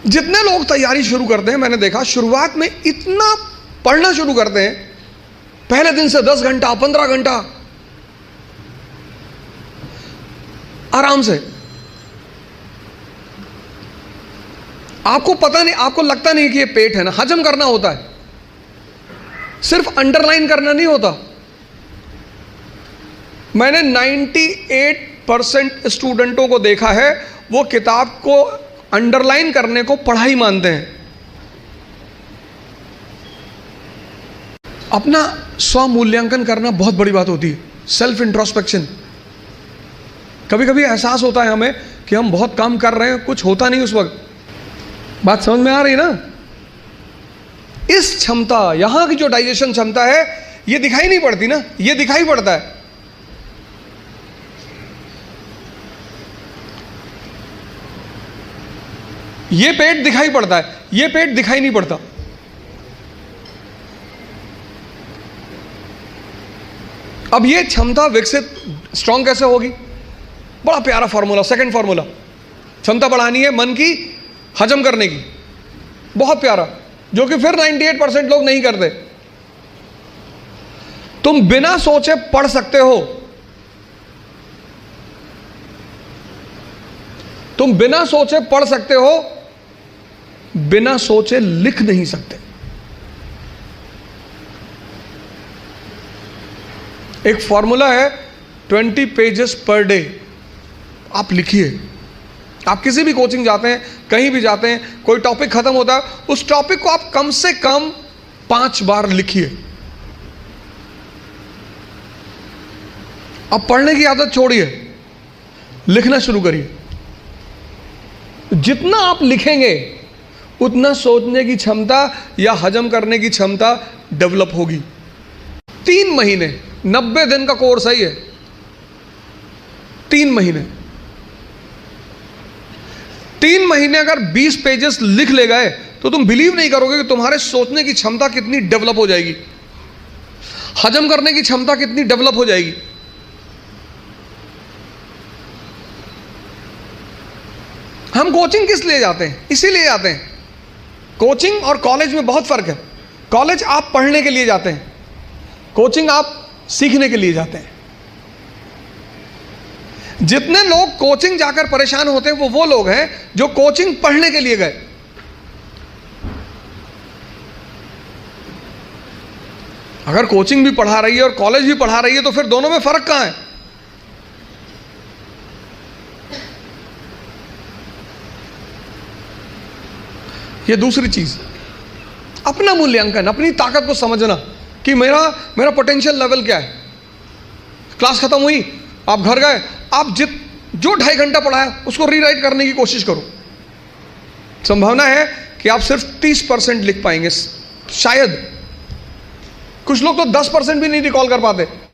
जितने लोग तैयारी शुरू करते हैं, मैंने देखा शुरुआत में इतना पढ़ना शुरू करते हैं, पहले दिन से 10 घंटा 15 घंटा आराम से। आपको पता नहीं, आपको लगता नहीं कि ये पेट है ना, हजम करना होता है, सिर्फ अंडरलाइन करना नहीं होता। मैंने 98% स्टूडेंटों को देखा है, वो किताब को अंडरलाइन करने को पढ़ाई मानते हैं। अपना स्व मूल्यांकन करना बहुत बड़ी बात होती है, सेल्फ इंट्रोस्पेक्शन। कभी कभी एहसास होता है हमें कि हम बहुत काम कर रहे हैं, कुछ होता नहीं उस वक्त। बात समझ में आ रही ना? इस क्षमता, यहां की जो डाइजेशन क्षमता है, ये दिखाई नहीं पड़ती ना, ये दिखाई पड़ता है। ये पेट दिखाई पड़ता है, ये पेट दिखाई नहीं पड़ता। अब ये क्षमता विकसित स्ट्रांग कैसे होगी? बड़ा प्यारा फॉर्मूला, सेकंड फॉर्मूला। क्षमता बढ़ानी है मन की, हजम करने की, बहुत प्यारा, जो कि फिर 98% लोग नहीं करते। तुम बिना सोचे पढ़ सकते हो, तुम बिना सोचे पढ़ सकते हो, बिना सोचे लिख नहीं सकते। एक फॉर्मूला है 20 पेजेस पर डे। आप लिखिए। आप किसी भी कोचिंग जाते हैं, कहीं भी जाते हैं, कोई टॉपिक खत्म होता है, उस टॉपिक को आप कम से कम 5 बार लिखिए। अब पढ़ने की आदत छोड़िए, लिखना शुरू करिए। जितना आप लिखेंगे उतना सोचने की क्षमता या हजम करने की क्षमता डेवलप होगी। 3 महीने, 90 दिन का कोर्स है ये। 3 महीने, 3 महीने अगर 20 पेजेस लिख ले गए तो तुम बिलीव नहीं करोगे कि तुम्हारे सोचने की क्षमता कितनी डेवलप हो जाएगी, हजम करने की क्षमता कितनी डेवलप हो जाएगी। हम कोचिंग किस लिए जाते हैं? इसीलिए जाते हैं। कोचिंग और कॉलेज में बहुत फर्क है। कॉलेज आप पढ़ने के लिए जाते हैं, कोचिंग आप सीखने के लिए जाते हैं। जितने लोग कोचिंग जाकर परेशान होते हैं वो लोग हैं जो कोचिंग पढ़ने के लिए गए। अगर कोचिंग भी पढ़ा रही है और कॉलेज भी पढ़ा रही है तो फिर दोनों में फर्क कहां है? ये दूसरी चीज, अपना मूल्यांकन, अपनी ताकत को समझना कि मेरा पोटेंशियल लेवल क्या है। क्लास खत्म हुई, आप घर गए, आप जो 2.5 घंटा पढ़ा है उसको रीराइट करने की कोशिश करो। संभावना है कि आप सिर्फ 30% लिख पाएंगे, शायद। कुछ लोग तो 10% भी नहीं रिकॉल कर पाते।